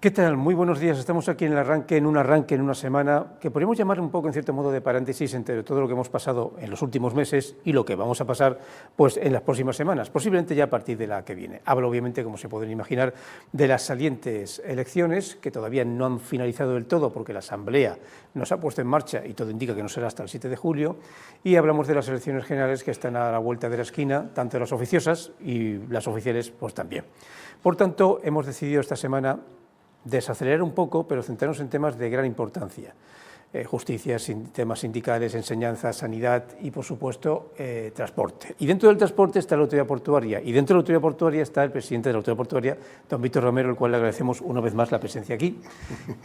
¿Qué tal? Muy buenos días. Estamos aquí en un arranque en una semana que podríamos llamar un poco, en cierto modo, de paréntesis entre todo lo que hemos pasado en los últimos meses y lo que vamos a pasar pues, en las próximas semanas, posiblemente ya a partir de la que viene. Hablo, obviamente, como se pueden imaginar, de las salientes elecciones que todavía no han finalizado del todo porque la Asamblea nos ha puesto en marcha y todo indica que no será hasta el 7 de julio, y hablamos de las elecciones generales que están a la vuelta de la esquina, tanto las oficiosas y las oficiales pues también. Por tanto, hemos decidido esta semana desacelerar un poco, pero centrarnos en temas de gran importancia. Justicia, temas sindicales, enseñanza, sanidad y, por supuesto, transporte. Y dentro del transporte está la autoridad portuaria, y dentro de la autoridad portuaria está el presidente de la autoridad portuaria, don Víctor Romero, al cual le agradecemos una vez más la presencia aquí,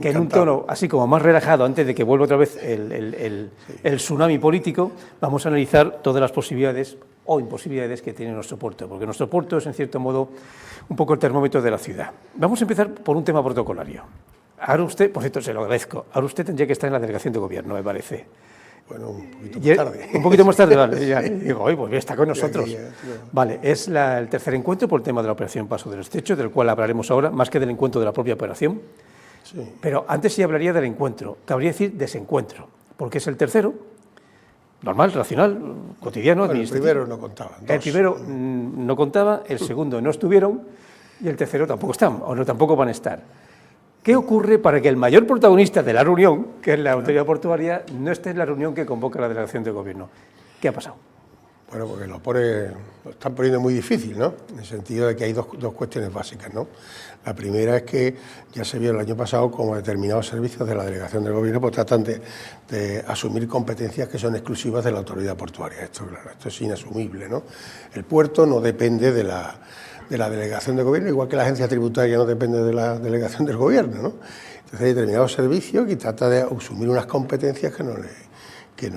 que en un tono así como más relajado, antes de que vuelva otra vez el tsunami político, vamos a analizar todas las posibilidades o imposibilidades que tiene nuestro puerto, porque nuestro puerto es, en cierto modo, un poco el termómetro de la ciudad. Vamos a empezar por un tema protocolario. Ahora usted, por cierto, se lo agradezco, ahora usted tendría que estar en la delegación de gobierno, me parece. Bueno, un poquito más tarde. Un poquito más tarde, vale. Ya, digo, oye, pues está con nosotros. Vale, es el tercer encuentro por el tema de la operación Paso del Estrecho, del cual hablaremos ahora, más que del encuentro de la propia operación. Sí. Pero antes sí hablaría del encuentro, cabría decir desencuentro, porque es el tercero, normal, racional, cotidiano, bueno, administrativo. El primero no contaba. El primero no contaba, el segundo no estuvieron y el tercero tampoco están, o no tampoco van a estar. ¿Qué ocurre para que el mayor protagonista de la reunión, que es la autoridad portuaria, no esté en la reunión que convoca la delegación de gobierno? ¿Qué ha pasado? Bueno, porque lo están poniendo muy difícil, ¿no? En el sentido de que hay dos cuestiones básicas, ¿no? La primera es que ya se vio el año pasado como determinados servicios de la delegación del gobierno pues tratan de asumir competencias que son exclusivas de la autoridad portuaria. Esto, claro, esto es inasumible, ¿no? El puerto no depende de la delegación del gobierno, igual que la agencia tributaria no depende de la delegación del gobierno, ¿no? Entonces hay determinados servicios que trata de asumir unas competencias que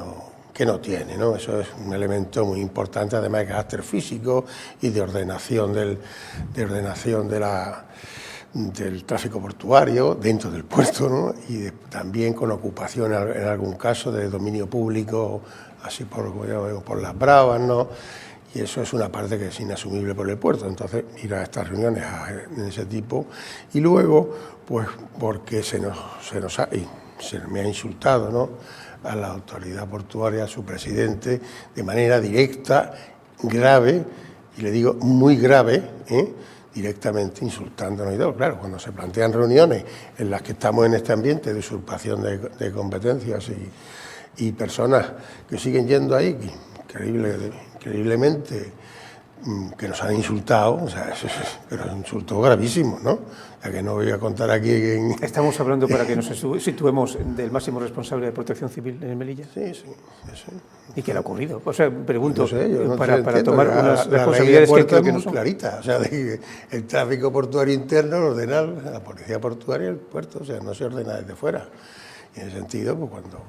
no tiene, ¿no? Eso es un elemento muy importante, además de carácter físico y de ordenación del tráfico portuario dentro del puerto, ¿no? Y también con ocupación en algún caso de dominio público, así por las bravas, ¿no? Y eso es una parte que es inasumible por el puerto. Entonces, ir a estas reuniones de ese tipo. Y luego, pues, porque se me ha insultado, ¿no?, a la autoridad portuaria, a su presidente, de manera directa, grave, y le digo muy grave, directamente insultándonos y todo. Claro, cuando se plantean reuniones en las que estamos en este ambiente de usurpación de competencias y personas que siguen yendo ahí, increíblemente, que nos han insultado, o sea, pero es un insulto gravísimo, ¿no? O sea, que no voy a contar aquí... Estamos hablando, para que nos situemos, del máximo responsable de Protección Civil en Melilla. Sí. ¿Y qué le ha ocurrido? O sea, pregunto, no sé, yo no para tomar unas responsabilidades que creo que no son claritas. O sea, el tráfico portuario interno lo ordena la policía portuaria y el puerto, o sea, no se ordena desde fuera. Y en ese sentido, pues cuando...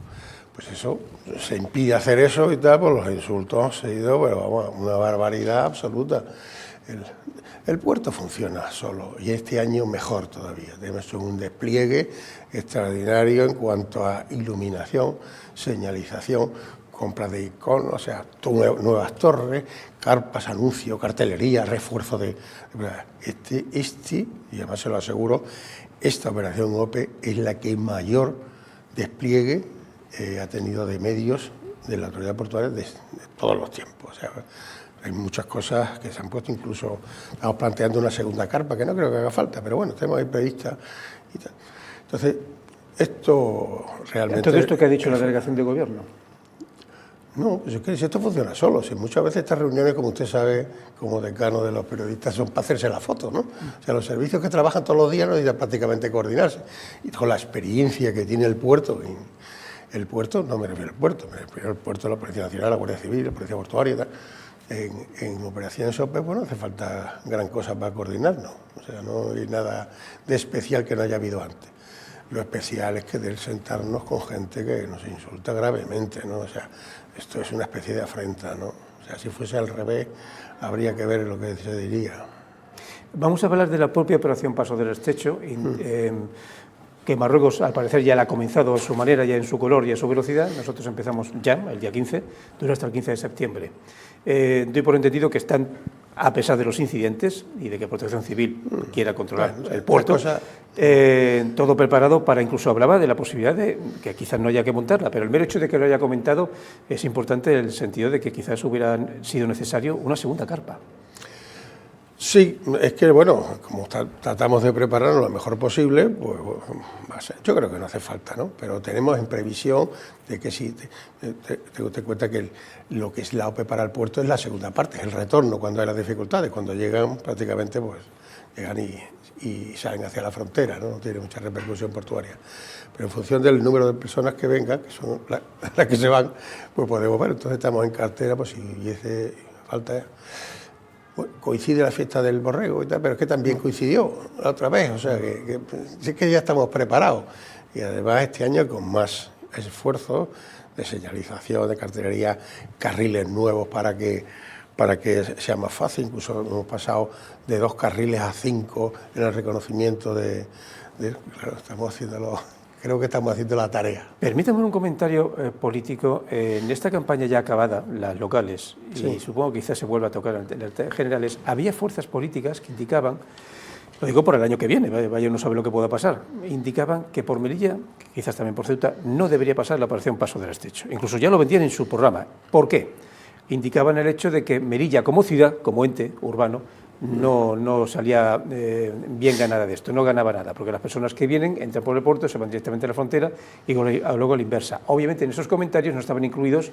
Pues eso, se impide hacer eso y tal, pues los insultos han sido, pero vamos, una barbaridad absoluta. El puerto funciona solo y este año mejor todavía. Tenemos un despliegue extraordinario en cuanto a iluminación, señalización, compra de iconos, o sea, nuevas torres, carpas, anuncios, cartelería, refuerzo de... Y además se lo aseguro, esta operación OPE es la que mayor despliegue ha tenido de medios de la autoridad portuaria de todos los tiempos. O sea, hay muchas cosas que se han puesto, incluso estamos planteando una segunda carpa, que no creo que haga falta, pero bueno, tenemos ahí prevista y tal. Entonces, esto realmente... ¿Todo esto que ha dicho la delegación de gobierno? No, pues es que si esto funciona solo, si muchas veces estas reuniones, como usted sabe, como decano de los periodistas, son para hacerse la foto, ¿no? O sea, los servicios que trabajan todos los días no necesitan prácticamente coordinarse. Y con la experiencia que tiene el puerto... El puerto, no me refiero al puerto, me refiero al puerto de la Policía Nacional, la Guardia Civil, la Policía Portuaria y tal. En operaciones OPE, bueno, hace falta gran cosa para coordinarnos. O sea, no hay nada de especial que no haya habido antes. Lo especial es que de sentarnos con gente que nos insulta gravemente, ¿no? O sea, esto es una especie de afrenta, ¿no? O sea, si fuese al revés, habría que ver lo que se diría. Vamos a hablar de la propia operación Paso del Estrecho, que Marruecos, al parecer, ya la ha comenzado a su manera, ya en su color y a su velocidad. Nosotros empezamos ya, el día 15, dura hasta el 15 de septiembre. Doy por entendido que están a pesar de los incidentes y de que Protección Civil quiera controlar el puerto, todo preparado para, incluso hablaba de la posibilidad de que quizás no haya que montarla, pero el mero hecho de que lo haya comentado es importante en el sentido de que quizás hubiera sido necesario una segunda carpa. Sí, es que, bueno, como tratamos de prepararnos lo mejor posible, pues yo creo que no hace falta, ¿no? Pero tenemos en previsión de que si te cuenta que lo que es la OPE para el puerto es la segunda parte, es el retorno cuando hay las dificultades, cuando llegan prácticamente, pues llegan y salen hacia la frontera, ¿no? No tiene mucha repercusión portuaria. Pero en función del número de personas que vengan, que son las que se van, pues podemos ver. Entonces estamos en cartera, pues si hubiese falta... Coincide la fiesta del borrego y tal, pero es que también coincidió la otra vez, o sea que es que ya estamos preparados y además este año con más esfuerzo de señalización, de cartelería, carriles nuevos para que sea más fácil, incluso hemos pasado de 2 carriles a 5 en el reconocimiento claro, creo que estamos haciendo la tarea. Permítame un comentario político. En esta campaña ya acabada, las locales, y supongo que quizás se vuelva a tocar en las generales, había fuerzas políticas que indicaban, lo digo por el año que viene, vaya no sabe lo que pueda pasar, indicaban que por Melilla, quizás también por Ceuta, no debería pasar la operación Paso del Estrecho. Incluso ya lo vendían en su programa. ¿Por qué? Indicaban el hecho de que Melilla como ciudad, como ente urbano, no salía bien ganada de esto, no ganaba nada, porque las personas que vienen entran por el puerto, se van directamente a la frontera y luego a la inversa. Obviamente en esos comentarios no estaban incluidos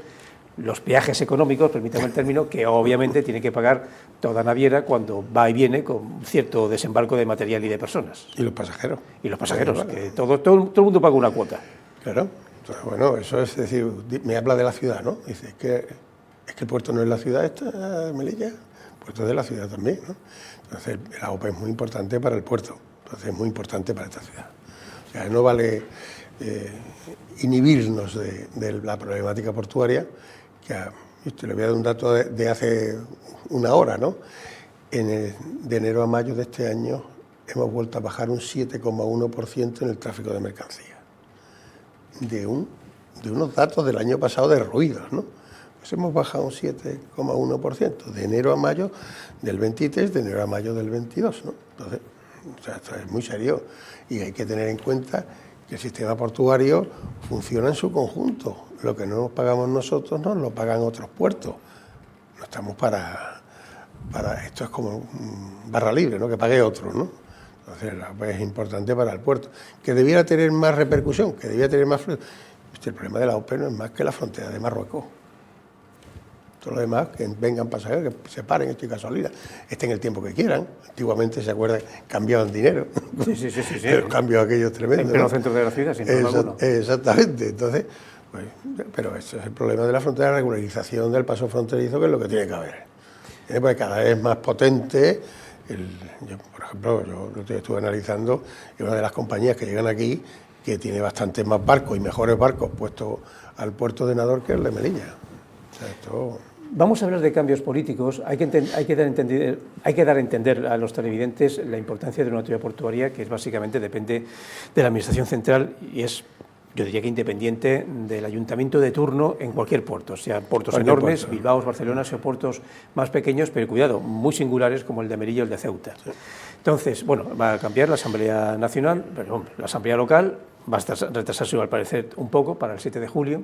los peajes económicos, permítame el término, que obviamente tiene que pagar toda naviera cuando va y viene con cierto desembarco de material y de personas. Y los pasajeros. Y los pasajeros, que todo el mundo paga una cuota. Claro, entonces, bueno, eso es decir, me habla de la ciudad, ¿no? Dice, es que el puerto no es la ciudad esta, Melilla. Puerto de la ciudad también, ¿no? Entonces, la OPE es muy importante para el puerto, entonces es muy importante para esta ciudad. O sea, no vale inhibirnos de la problemática portuaria, que le voy a dar un dato de hace una hora, ¿no? De enero a mayo de este año hemos vuelto a bajar un 7,1% en el tráfico de mercancías, de unos datos del año pasado de ruidos, ¿no? Hemos bajado un 7,1% de enero a mayo del 23, de enero a mayo del 22, ¿no? Entonces, o sea, esto es muy serio y hay que tener en cuenta que el sistema portuario funciona en su conjunto. Lo que no nos pagamos nosotros nos lo pagan otros puertos. No estamos para esto es como barra libre, ¿no? Que pague otro, ¿no? Entonces, es importante para el puerto. Que debiera tener más repercusión, que debiera tener más flujo. El problema de la OPE no es más que la frontera de Marruecos. Todo lo demás, que vengan pasajeros, que se paren, esto y gasolina, estén el tiempo que quieran. Antiguamente, ¿se acuerdan? Cambiaban dinero. Sí. Los cambios aquellos tremendos. En pleno centro de la ciudad, sin problema alguno. Exactamente. Entonces, pues, pero ese es el problema de la frontera, la regularización del paso fronterizo, que es lo que tiene que haber. Pues cada vez más potente. Por ejemplo, yo estuve analizando, y una de las compañías que llegan aquí, que tiene bastantes más barcos y mejores barcos puestos al puerto de Nador que el de Melilla. O sea, esto... Vamos a hablar de cambios políticos. Hay que dar a entender a los televidentes la importancia de una autoridad portuaria que básicamente depende de la Administración Central y es, yo diría que independiente del ayuntamiento de turno en cualquier puerto, sea puertos enormes, puerto. Bilbao, Barcelona, sea puertos más pequeños, pero cuidado, muy singulares como el de Melilla o el de Ceuta. Sí. Entonces, bueno, va a cambiar la Asamblea Nacional, pero hombre, la Asamblea Local va a retrasarse al parecer un poco para el 7 de julio.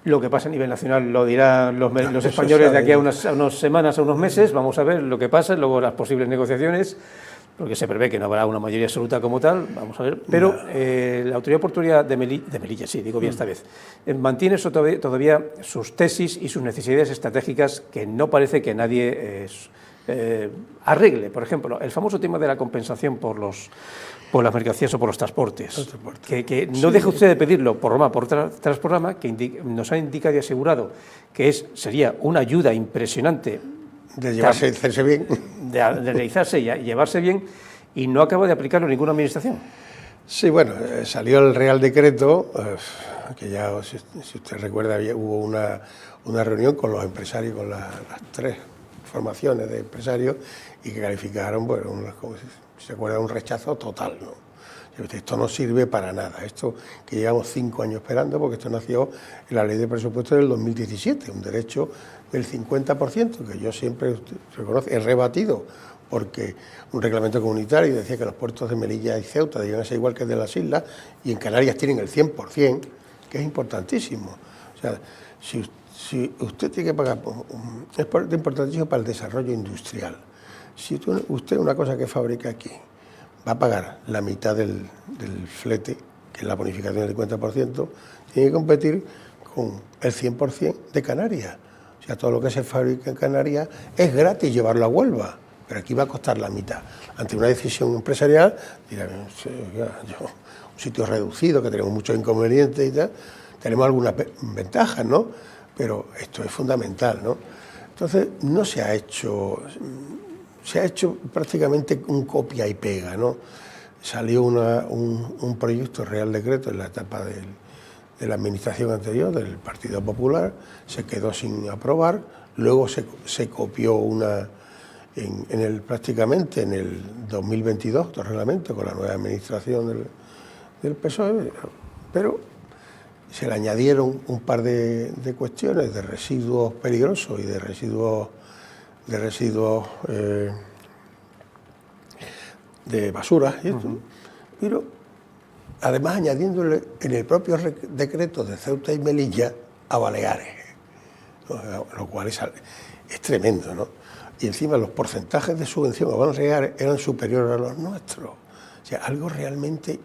Lo que pasa a nivel nacional lo dirán los españoles de aquí a unas semanas, a unos meses. Vamos a ver lo que pasa, luego las posibles negociaciones, porque se prevé que no habrá una mayoría absoluta como tal, vamos a ver. Pero la autoridad portuaria de Melilla, sí, digo bien esta vez, mantiene todavía sus tesis y sus necesidades estratégicas que no parece que nadie arregle. Por ejemplo, el famoso tema de la compensación por las mercancías o por los transportes. Que no deje usted de pedirlo programa por tras programa, que nos ha indicado y asegurado que sería una ayuda impresionante de llevarse bien, de realizarse y llevarse bien, y no acaba de aplicarlo ninguna administración. Sí, bueno, salió el Real Decreto, que ya, si usted recuerda, hubo una reunión con los empresarios, con las tres formaciones de empresarios y que calificaron, bueno, como si se acuerda, un rechazo total, ¿no? Esto no sirve para nada, esto que llevamos 5 años esperando, porque esto nació en la ley de presupuestos del 2017, un derecho del 50%, que yo siempre he rebatido, porque un reglamento comunitario decía que los puertos de Melilla y Ceuta debían ser igual que el de las islas, y en Canarias tienen el 100%, que es importantísimo. O sea, si usted tiene que pagar, es importantísimo para el desarrollo industrial. Si usted una cosa que fabrica aquí, va a pagar la mitad del flete, que es la bonificación del 50%, tiene que competir con el 100% de Canarias. O sea, todo lo que se fabrica en Canarias es gratis llevarlo a Huelva, pero aquí va a costar la mitad. Ante una decisión empresarial, dirán, un sitio reducido, que tenemos muchos inconvenientes y tal, tenemos algunas ventajas, ¿no? Pero esto es fundamental, ¿no? Entonces, no se ha hecho... Se ha hecho prácticamente un copia y pega, ¿no? Salió un proyecto Real Decreto en la etapa de la administración anterior, del Partido Popular, se quedó sin aprobar, luego se copió prácticamente en el 2022, otro reglamento con la nueva administración del PSOE, pero se le añadieron un par de cuestiones de residuos peligrosos y de residuos de basura, y esto, pero además añadiéndole en el propio decreto de Ceuta y Melilla a Baleares, ¿no? Lo cual es tremendo, ¿no? Y encima los porcentajes de subvención a Baleares eran superiores a los nuestros, o sea, algo realmente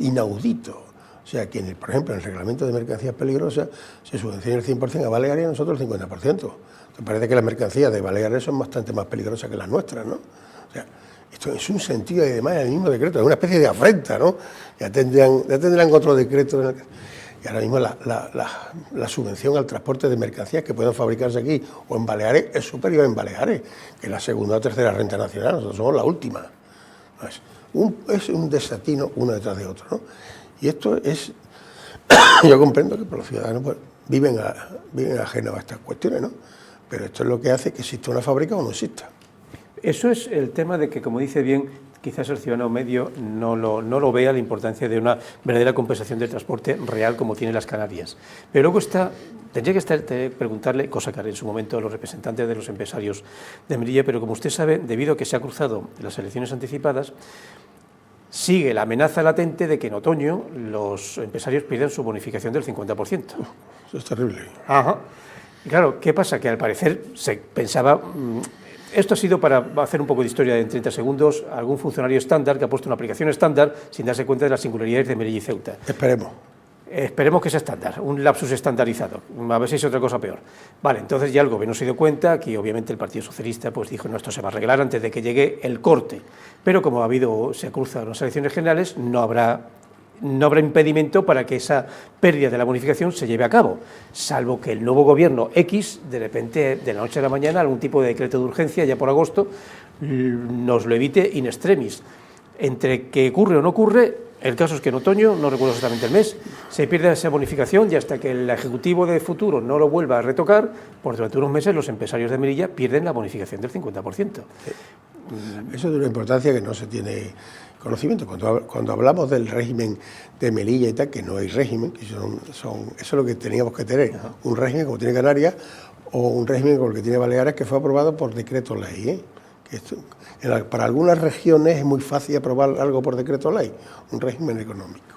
inaudito. O sea, que, por ejemplo, en el reglamento de mercancías peligrosas se subvenciona el 100% a Baleares y a nosotros el 50%. Me parece que las mercancías de Baleares son bastante más peligrosas que las nuestras, ¿no? O sea, esto es un sentido, y además el mismo decreto, es una especie de afrenta, ¿no? Ya tendrán otro decreto. Y ahora mismo la subvención al transporte de mercancías que puedan fabricarse aquí o en Baleares es superior en Baleares, que es la segunda o tercera renta nacional, nosotros somos la última. Es un desatino uno detrás de otro, ¿no? Y esto es... Yo comprendo que por los ciudadanos pues, viven ajenos a estas cuestiones, ¿no? Pero esto es lo que hace que exista una fábrica o no exista. Eso es el tema de que, como dice bien, quizás el ciudadano medio no lo vea la importancia de una verdadera compensación del transporte real como tiene las Canarias. Pero luego tendría que preguntarle, cosa que haré en su momento a los representantes de los empresarios de Melilla, pero como usted sabe, debido a que se ha cruzado las elecciones anticipadas, sigue la amenaza latente de que en otoño los empresarios pierdan su bonificación del 50%. Eso es terrible. Ajá. Y claro, ¿qué pasa? Que al parecer se pensaba... Esto ha sido, para hacer un poco de historia en 30 segundos, algún funcionario estándar que ha puesto una aplicación estándar sin darse cuenta de las singularidades de Melilla y Ceuta. Esperemos que sea estándar, un lapsus estandarizado, a ver si es otra cosa peor. Vale, entonces ya el gobierno se dio cuenta, aquí obviamente el Partido Socialista pues dijo, no, esto se va a arreglar antes de que llegue el corte, pero como se cruzan las elecciones generales, no habrá impedimento para que esa pérdida de la bonificación se lleve a cabo, salvo que el nuevo gobierno X, de repente, de la noche a la mañana, algún tipo de decreto de urgencia, ya por agosto, nos lo evite in extremis. Entre que ocurre o no ocurre, el caso es que en otoño, no recuerdo exactamente el mes, se pierde esa bonificación y hasta que el Ejecutivo de futuro no lo vuelva a retocar, por durante unos meses los empresarios de Melilla pierden la bonificación del 50%. Eso es de una importancia que no se tiene conocimiento. Cuando hablamos del régimen de Melilla y tal, que no hay régimen, que eso es lo que teníamos que tener, un régimen como tiene Canarias o un régimen como el que tiene Baleares, que fue aprobado por decreto ley, ¿eh? Para algunas regiones es muy fácil aprobar algo por decreto ley, un régimen económico.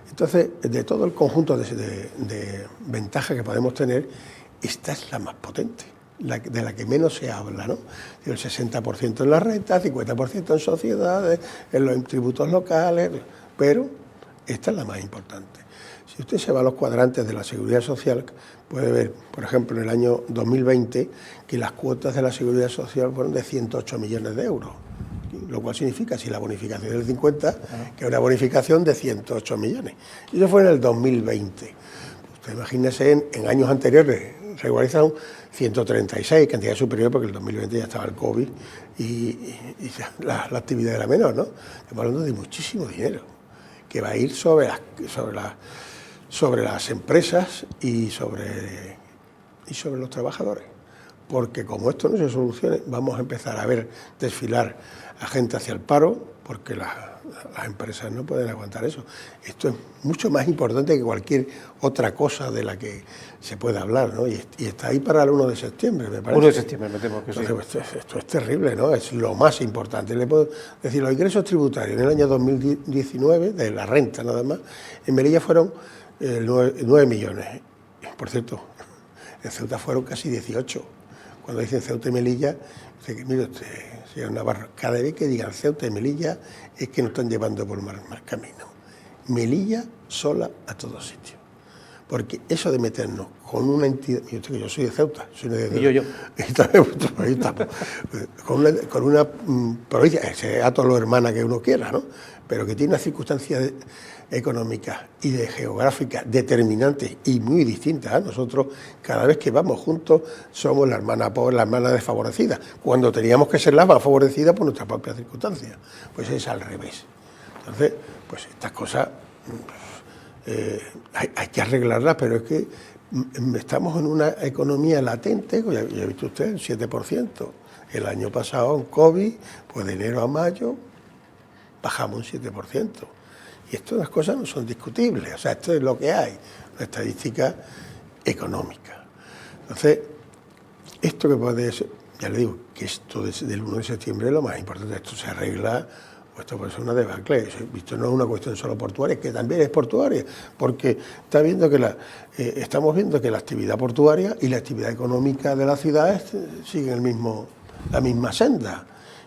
Entonces, de todo el conjunto de ventajas que podemos tener, esta es la más potente, de la que menos se habla, ¿no? El 60% en la renta, 50% en sociedades, en los tributos locales, pero esta es la más importante. Si usted se va a los cuadrantes de la Seguridad Social, puede ver, por ejemplo, en el año 2020, que las cuotas de la Seguridad Social fueron de 108 millones de euros, lo cual significa, si la bonificación es del 50, que es una bonificación de 108 millones. Y eso fue en el 2020. Usted imagínese, en años anteriores regularizaron 136, cantidad superior, porque en el 2020 ya estaba el COVID y la actividad era menor, ¿no? Estamos hablando de muchísimo dinero, que va a ir sobre las empresas y sobre los trabajadores, porque como esto no se solucione, vamos a empezar a ver desfilar a gente hacia el paro, porque las empresas no pueden aguantar eso. Esto es mucho más importante que cualquier otra cosa de la que se pueda hablar, ¿no? Y está ahí para el 1 de septiembre, me parece. 1 de septiembre, me temo que sí. Entonces, esto es terrible, ¿no? Es lo más importante. Le puedo decir, los ingresos tributarios en el año 2019, de la renta nada más, en Melilla fueron 9 millones. Por cierto, en Ceuta fueron casi 18. Cuando dicen Ceuta y Melilla, dice que, mire usted, señor Navarro, cada vez que digan Ceuta y Melilla es que nos están llevando por mal camino. Melilla sola a todos sitios. Porque eso de meternos con una entidad, yo soy de Ceuta, soy de yo. Ahí estamos, con una provincia, sea a todos los hermanas que uno quiera, ¿no? Pero que tiene unas circunstancias económicas y geográficas determinantes y muy distintas. Nosotros, cada vez que vamos juntos, somos la hermana pobre, la hermana desfavorecida, cuando teníamos que ser las más favorecidas por nuestras propias circunstancias. Pues es al revés. Entonces, pues estas cosas hay que arreglarlas, pero es que estamos en una economía latente, ya ha visto usted, el 7%. El año pasado, en COVID, pues de enero a mayo, bajamos un 7%. Y estas cosas no son discutibles, o sea, esto es lo que hay, una estadística económica. Entonces, esto que puede ser, ya le digo, que esto del 1 de septiembre es lo más importante, esto se arregla, o esto puede ser una debacle, esto no es una cuestión solo portuaria, que también es portuaria, porque estamos viendo que la actividad portuaria y la actividad económica de las ciudades siguen la misma senda.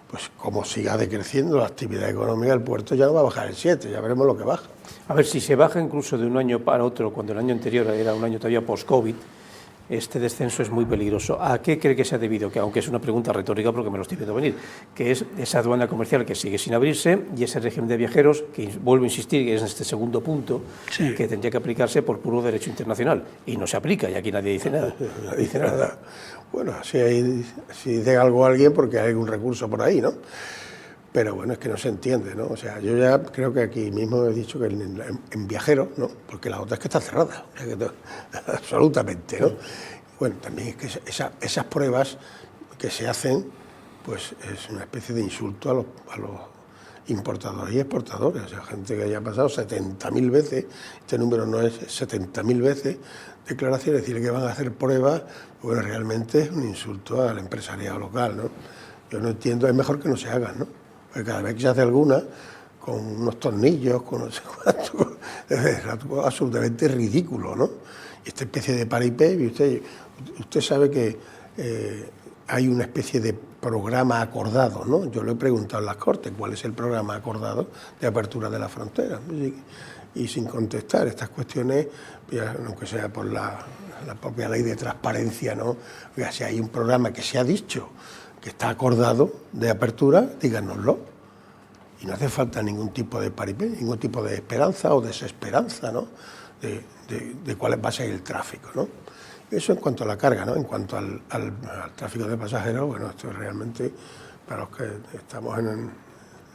Pues como siga decreciendo la actividad económica del puerto, ya no va a bajar el 7, ya veremos lo que baja. A ver, si se baja incluso de un año para otro, cuando el año anterior era un año todavía post-COVID, este descenso es muy peligroso. ¿A qué cree que se ha debido? Que aunque es una pregunta retórica porque me lo estoy viendo venir, que es esa aduana comercial que sigue sin abrirse y ese régimen de viajeros, que vuelvo a insistir, que es este segundo punto, sí, que tendría que aplicarse por puro derecho internacional. Y no se aplica, y aquí nadie dice nada. Nadie dice nada. Bueno, si dice algo a alguien porque hay algún recurso por ahí, ¿no? Pero bueno, es que no se entiende, ¿no? O sea, yo ya creo que aquí mismo he dicho que en viajeros, ¿no? Porque la otra es que está cerrada, o sea, absolutamente, ¿no? Bueno, también es que esas pruebas que se hacen, pues es una especie de insulto a los importadores y exportadores, o sea, gente que haya pasado 70.000 veces, este número no es 70.000 veces, declaraciones, decirle que van a hacer pruebas, bueno, realmente es un insulto al empresariado local, ¿no? Yo no entiendo, es mejor que no se hagan, ¿no? Porque cada vez que se hace alguna, con unos tornillos, con no sé cuánto, es algo absolutamente ridículo, ¿no? Y esta especie de paripé, usted sabe que hay una especie de programa acordado, ¿no? Yo le he preguntado en las Cortes cuál es el programa acordado de apertura de la frontera, y sin contestar estas cuestiones, aunque sea por la propia ley de transparencia, ¿no? Oiga, si hay un programa que se ha dicho que está acordado de apertura, díganoslo. Y no hace falta ningún tipo de paripé, ningún tipo de esperanza o desesperanza, ¿no? de cuál va a ser el tráfico, ¿no? Eso en cuanto a la carga, ¿no? En cuanto al tráfico de pasajeros, bueno, esto es realmente, para los que estamos en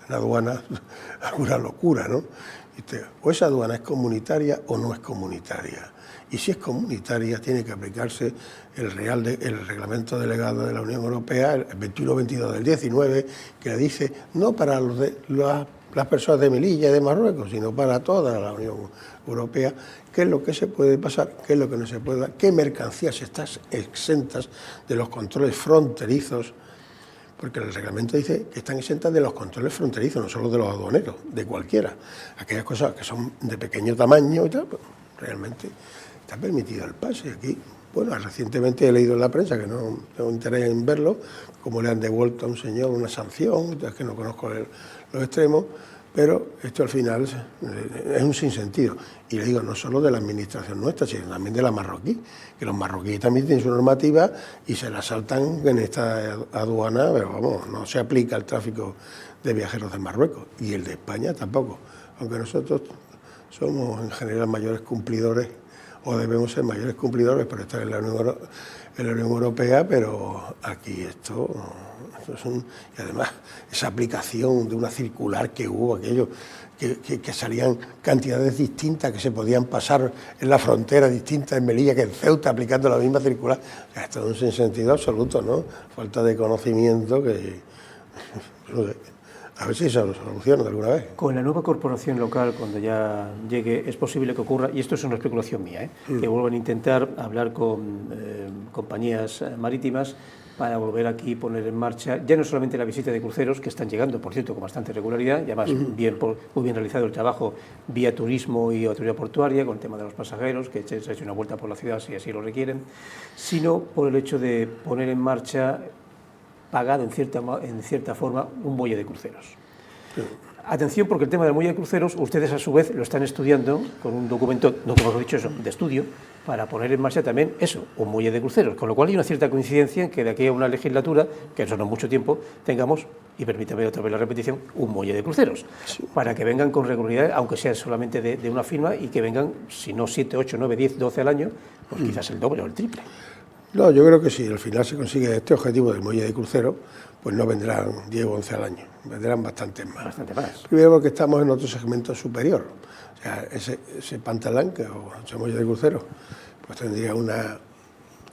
aduana, alguna locura, ¿no? O esa aduana es comunitaria o no es comunitaria. Y si es comunitaria, tiene que aplicarse el reglamento delegado de la Unión Europea, el 21-22 del 19, que dice no para las personas de Melilla y de Marruecos, sino para toda la Unión Europea, qué es lo que se puede pasar, qué es lo que no se puede, qué mercancías están exentas de los controles fronterizos, porque el reglamento dice que están exentas de los controles fronterizos, no solo de los aduaneros, de cualquiera. Aquellas cosas que son de pequeño tamaño y tal, pues, realmente está permitido el pase. Aquí, bueno, recientemente he leído en la prensa, que no tengo interés en verlo, cómo le han devuelto a un señor una sanción, es que no conozco los extremos, pero esto al final es un sinsentido. Y le digo, no solo de la administración nuestra, sino también de la marroquí, que los marroquíes también tienen su normativa y se la saltan en esta aduana, pero vamos, no se aplica el tráfico de viajeros de Marruecos, y el de España tampoco, aunque nosotros somos en general mayores cumplidores o debemos ser mayores cumplidores por estar en la Unión Europea, pero aquí esto es y además esa aplicación de una circular que hubo, aquello, que salían cantidades distintas que se podían pasar en la frontera distintas en Melilla que en Ceuta aplicando la misma circular. Esto es un sinsentido absoluto, ¿no? Falta de conocimiento que... A ver si se lo soluciona de alguna vez. Con la nueva corporación local, cuando ya llegue, es posible que ocurra, y esto es una especulación mía, que vuelvan a intentar hablar con compañías marítimas para volver aquí poner en marcha, ya no solamente la visita de cruceros, que están llegando, por cierto, con bastante regularidad, y además muy bien realizado el trabajo vía turismo y autoridad portuaria, con el tema de los pasajeros, que se ha hecho una vuelta por la ciudad si así lo requieren, sino por el hecho de poner en marcha, pagado en cierta forma, un muelle de cruceros. Sí. Atención, porque el tema del muelle de cruceros, ustedes a su vez lo están estudiando con un documento, no como hemos dicho eso, de estudio, para poner en marcha también eso, un muelle de cruceros, con lo cual hay una cierta coincidencia en que de aquí a una legislatura, que eso no es mucho tiempo, tengamos, y permítame otra vez la repetición, un muelle de cruceros, sí, para que vengan con regularidad, aunque sea solamente de una firma, y que vengan, si no 7, 8, 9, 10, 12 al año, pues quizás el doble o el triple. No, yo creo que si al final se consigue este objetivo del muelle de crucero, pues no vendrán 10 o 11 al año, vendrán bastantes más. Bastante más. Primero porque estamos en otro segmento superior. O sea, ese pantalán, o ese muelle de crucero, pues tendría una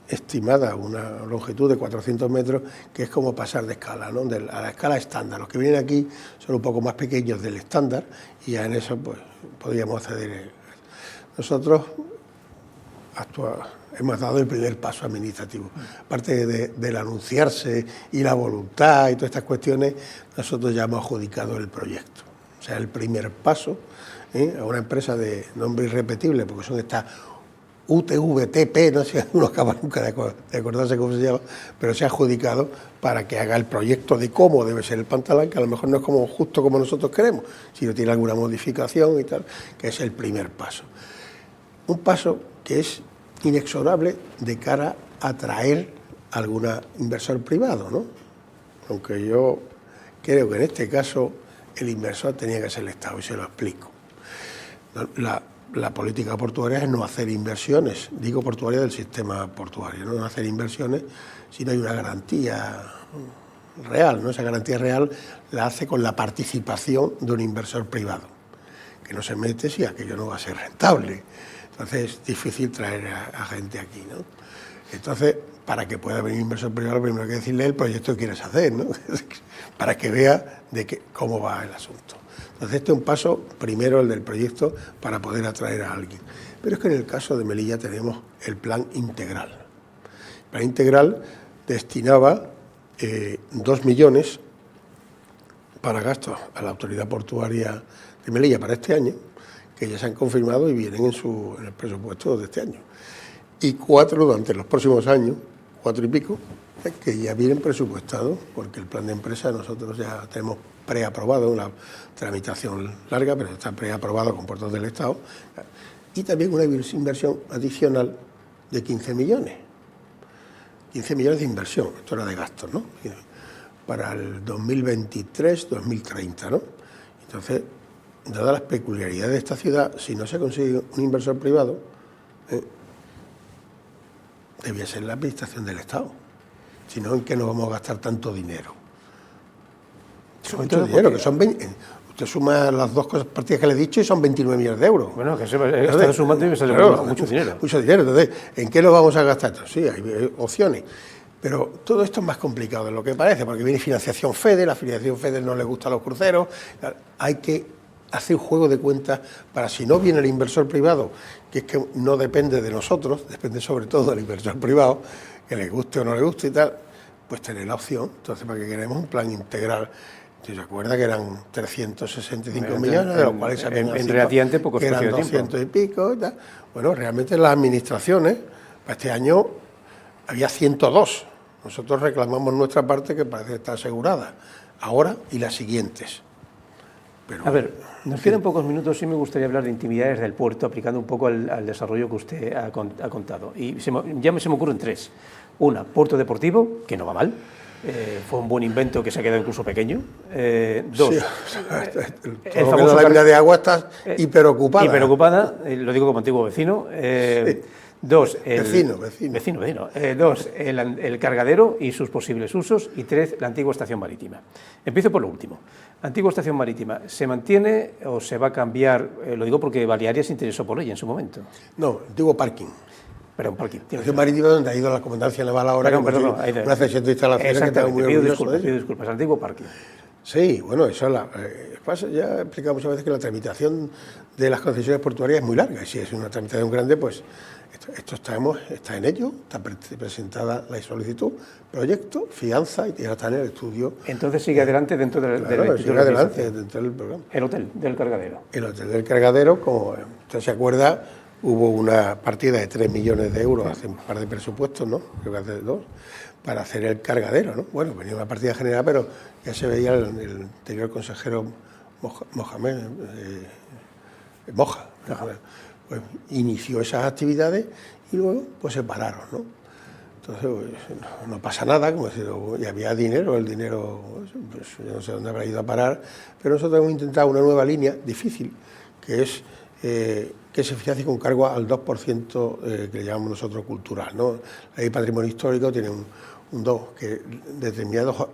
estimada, una longitud de 400 metros, que es como pasar de escala, ¿no? A la escala estándar. Los que vienen aquí son un poco más pequeños del estándar y ya en eso pues podríamos acceder. Nosotros hemos dado el primer paso administrativo. Aparte del anunciarse y la voluntad y todas estas cuestiones, nosotros ya hemos adjudicado el proyecto. O sea, el primer paso a una empresa de nombre irrepetible, porque son estas UTVTP, no sé, uno acaba nunca de acordarse cómo se llama, pero se ha adjudicado para que haga el proyecto de cómo debe ser el pantalán, que a lo mejor no es justo como nosotros queremos, sino tiene alguna modificación y tal, que es el primer paso. Un paso que es inexorable de cara a atraer a algún inversor privado, ¿no? Aunque yo creo que en este caso el inversor tenía que ser el Estado, y se lo explico. La política portuaria es no hacer inversiones, digo portuaria del sistema portuario, no hacer inversiones si no hay una garantía real, ¿no? Esa garantía real la hace con la participación de un inversor privado, que no se mete si aquello no va a ser rentable. Entonces es difícil traer a gente aquí, ¿no? Entonces, para que pueda venir un inversor privado, lo primero hay que decirle el proyecto que quieres hacer, ¿no? Para que vea cómo va el asunto. Entonces, este es un paso, primero el del proyecto, para poder atraer a alguien. Pero es que en el caso de Melilla tenemos el plan integral. El plan integral destinaba 2 millones para gastos a la autoridad portuaria de Melilla para este año, que ya se han confirmado y vienen en el presupuesto de este año. Y 4 durante los próximos años, 4 y pico, que ya vienen presupuestados, porque el plan de empresa nosotros ya tenemos preaprobado, una tramitación larga, pero está preaprobado con puertos del Estado, y también una inversión adicional de 15 millones. 15 millones de inversión, esto era de gastos, ¿no? Para el 2023-2030, ¿no? Entonces, dadas las peculiaridades de esta ciudad, si no se consigue un inversor privado, debía ser la administración del Estado. Si no, ¿en qué nos vamos a gastar tanto dinero? Mucho dinero, que son 20. Usted suma las dos partidas que le he dicho y son 29 millones de euros. Bueno, que está sumando y me sale mucho dinero. Mucho dinero. Entonces, ¿en qué nos vamos a gastar? Sí, hay opciones. Pero todo esto es más complicado de lo que parece, porque viene financiación FEDER, la financiación FEDER no le gusta a los cruceros. Hay que hacer un juego de cuentas para, si no viene el inversor privado, que es que no depende de nosotros, depende sobre todo del inversor privado, que le guste o no le guste y tal, pues tener la opción. Entonces, ¿para qué queremos un plan integral? ¿Se acuerda que eran 365 millones, de los cuales en relativamente poco espacio de tiempo? Eran 200 y pico y tal. Bueno, realmente las administraciones, para este año había 102. Nosotros reclamamos nuestra parte, que parece estar asegurada, ahora y las siguientes. Pero, a ver, nos quedan pocos minutos, sí me gustaría hablar de intimidades del puerto, aplicando un poco al desarrollo que usted ha contado. Y se me ocurren 3. Una, puerto deportivo, que no va mal. fue un buen invento que se ha quedado incluso pequeño. Dos, Sí, el famoso la lámina de agua está hiperocupada. Hiperocupada, lo digo como antiguo vecino. Sí. Dos, Vecino. Dos, el cargadero y sus posibles usos. Y tres, la antigua estación marítima. Empiezo por lo último. Antigua estación marítima, ¿se mantiene o se va a cambiar? Lo digo porque Balearia se interesó por ella en su momento. No, antiguo parking. Perdón, parking. Estación marítima donde ha ido la comandancia naval ahora, una sesión de instalaciones que está muy orgulloso de ello. Pido disculpas, antiguo parking. Sí, bueno, eso ya he explicado muchas veces que la tramitación de las concesiones portuarias es muy larga, y si es una tramitación grande, pues esto está en ello, está presentada la solicitud, proyecto, fianza, y ya está en el estudio. Entonces sigue adelante dentro del sigue adelante dentro del programa. El hotel del cargadero. El hotel del cargadero, como usted se acuerda, hubo una partida de 3 millones de euros hace un par de presupuestos, ¿no? Creo que hace 2, para hacer el cargadero, ¿no? Bueno, venía una partida general, pero ya se veía el anterior consejero Mohamed, Moja, pues inició esas actividades y luego pues se pararon, ¿no? Entonces pues, no pasa nada, como decir, y había dinero, el dinero, pues yo no sé dónde habrá ido a parar, pero nosotros hemos intentado una nueva línea difícil, que es que se financia con cargo al 2% que le llamamos nosotros cultural, ¿no? La ley de patrimonio histórico tiene un 2%, que determinados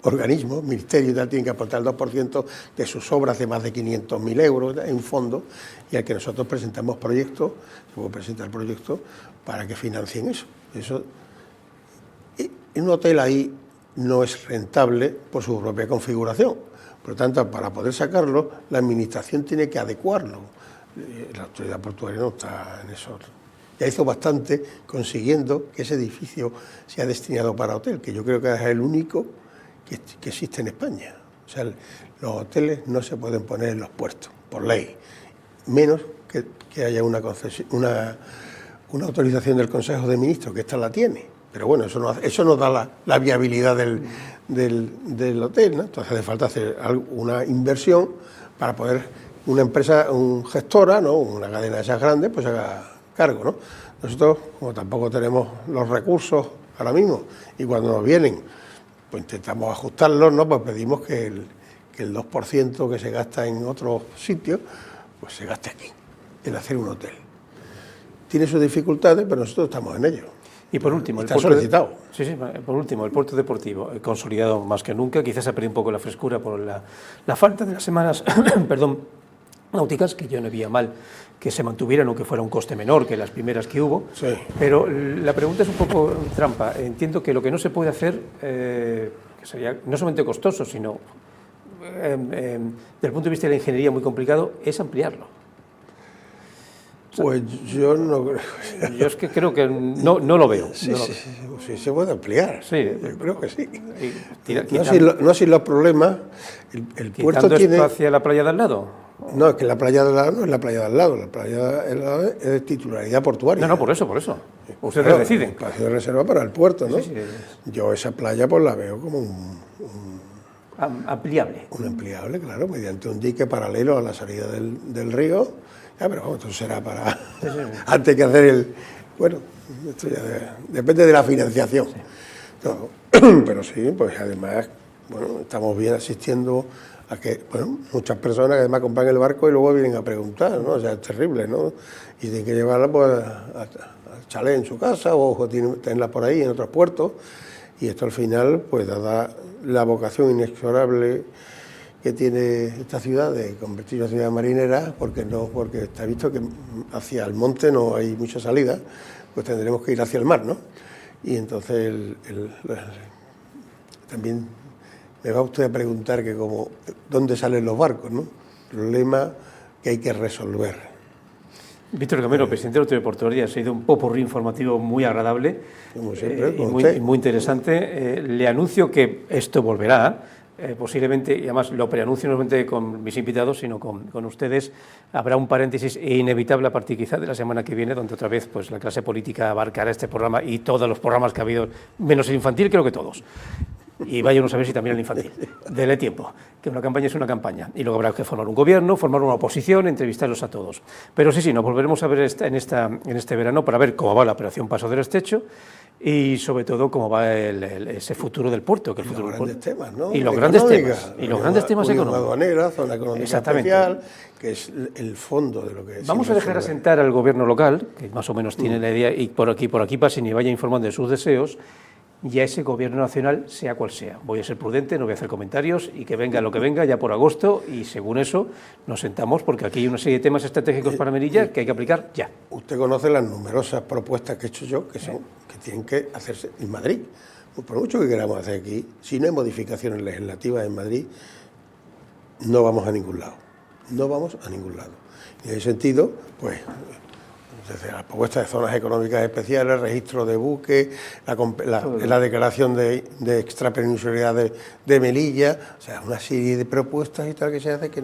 organismos, ministerios y tal, tienen que aportar el 2% de sus obras de más de 500.000 euros en un fondo, y al que nosotros presentamos proyectos, se puede presentar proyectos para que financien eso. En un hotel ahí no es rentable por su propia configuración, por lo tanto, para poder sacarlo, la administración tiene que adecuarlo. La autoridad portuaria no está en eso. Ya hizo bastante consiguiendo que ese edificio sea destinado para hotel, que yo creo que es el único que existe en España. O sea, los hoteles no se pueden poner en los puertos, por ley, menos que haya una autorización del Consejo de Ministros, que esta la tiene. Pero bueno, eso nos da la viabilidad del hotel, ¿no? Entonces hace falta hacer una inversión para poder una empresa, gestora, ¿no? Una cadena de esas grandes, pues haga cargo, ¿no? Nosotros, como tampoco tenemos los recursos ahora mismo, y cuando nos vienen, pues intentamos ajustarlos, ¿no? Pues pedimos que el 2% que se gasta en otros sitios, pues se gaste aquí, en hacer un hotel. Tiene sus dificultades, pero nosotros estamos en ello. Y por último, está solicitado. Por último, el puerto deportivo, consolidado más que nunca, quizás ha perdido un poco la frescura por la falta de las semanas náuticas, que yo no veía mal que se mantuvieran o que fuera un coste menor que las primeras que hubo. Sí. Pero la pregunta es un poco trampa. Entiendo que lo que no se puede hacer, que sería no solamente costoso, sino desde el punto de vista de la ingeniería muy complicado, es ampliarlo. Pues yo no creo. Yo es que creo que no lo veo. Sí, se puede ampliar. Sí. Yo creo que sí. No sin los problemas. El puerto tiene espacio a la playa de al lado. No, es que la playa de al lado no es la playa de al lado. La playa de al lado es de titularidad portuaria. No, por eso. Ustedes deciden. Espacio de reserva para el puerto, ¿no? Sí. Yo esa playa pues la veo como ampliable. Un ampliable, claro, mediante un dique paralelo a la salida del río. Ya, pero vamos, esto será para... Sí. Antes que hacer Bueno, esto ya depende de la financiación. Sí. Pero sí, pues además, bueno, estamos bien asistiendo a que, bueno, muchas personas que además compran el barco y luego vienen a preguntar, ¿no? O sea, es terrible, ¿no? Y tienen que llevarla pues al chalet en su casa o tenerla por ahí en otros puertos. Y esto al final, pues dada la vocación inexorable que tiene esta ciudad de convertirse en ciudad marinera, porque está visto que hacia el monte no hay mucha salida, pues tendremos que ir hacia el mar, ¿no? Y entonces también me va usted a preguntar que dónde salen los barcos, ¿no? Problema que hay que resolver. Víctor Gamero, presidente de la Autoridad Portuaria, ha sido un popurrí informativo muy agradable, como siempre, y muy interesante. Le anuncio que esto volverá. Posiblemente, y además lo preanuncio no solamente con mis invitados, sino con ustedes, habrá un paréntesis inevitable a partir quizá de la semana que viene, donde otra vez pues la clase política abarcará este programa y todos los programas que ha habido, menos el infantil, creo que todos. Y vaya uno a saber si también el infantil. Dele tiempo, que una campaña es una campaña. Y luego habrá que formar un gobierno, formar una oposición, entrevistarlos a todos. Pero sí, nos volveremos a ver en este verano para ver cómo va la operación Paso del Estrecho y sobre todo cómo va ese futuro del puerto. Que el futuro los grandes temas, ¿no? Y los grandes temas. Y los grandes temas económicos. Aduanera, zona económica especial, que es el fondo de lo que... Vamos a dejar asentar al gobierno local, que más o menos tiene la idea, y por aquí pasen y vaya informando de sus deseos, y a ese gobierno nacional, sea cual sea. Voy a ser prudente, no voy a hacer comentarios, y que venga lo que venga ya por agosto, y según eso nos sentamos, porque aquí hay una serie de temas estratégicos para Melilla que hay que aplicar ya. Usted conoce las numerosas propuestas que he hecho yo, que tienen que hacerse en Madrid. Por mucho que queramos hacer aquí, si no hay modificaciones legislativas en Madrid, no vamos a ningún lado. No vamos a ningún lado. Y en ese sentido, pues, desde la propuesta de zonas económicas especiales, registro de buques, la declaración de extrapeninsulidad de Melilla, o sea, una serie de propuestas y tal que se hace que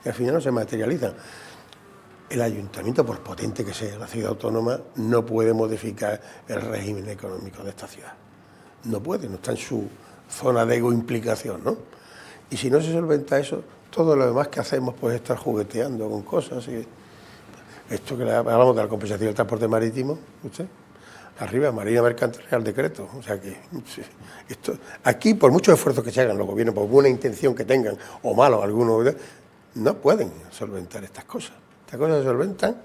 al final no se materializan. El ayuntamiento, por potente que sea la ciudad autónoma, no puede modificar el régimen económico de esta ciudad. No puede, no está en su zona de implicación, ¿no? Y si no se solventa eso, todo lo demás que hacemos puede estar jugueteando con cosas. Esto que hablamos de la compensación del transporte marítimo, usted, arriba, Marina Mercante, Real Decreto. O sea que aquí, por muchos esfuerzos que se hagan los gobiernos, por buena intención que tengan, o malos algunos, no pueden solventar estas cosas. Estas cosas se solventan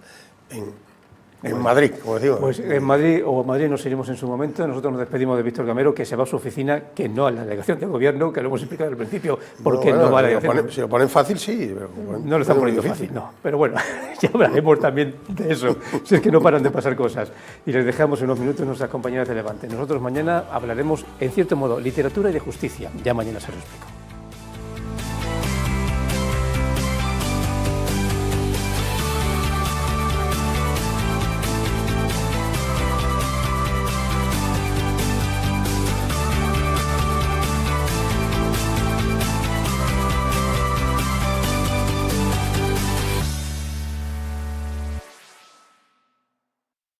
en Madrid, como decimos. Pues en Madrid nos iremos en su momento. Nosotros nos despedimos de Víctor Gamero, que se va a su oficina, que no a la delegación del gobierno, que lo hemos explicado al principio, porque no va a la delegación. Si lo ponen fácil, sí. Pero no lo están poniendo fácil, no. Pero bueno, ya hablaremos también de eso, si es que no paran de pasar cosas. Y les dejamos en unos minutos nuestras compañeras de Levante. Nosotros mañana hablaremos, en cierto modo, literatura y de justicia. Ya mañana se lo explico.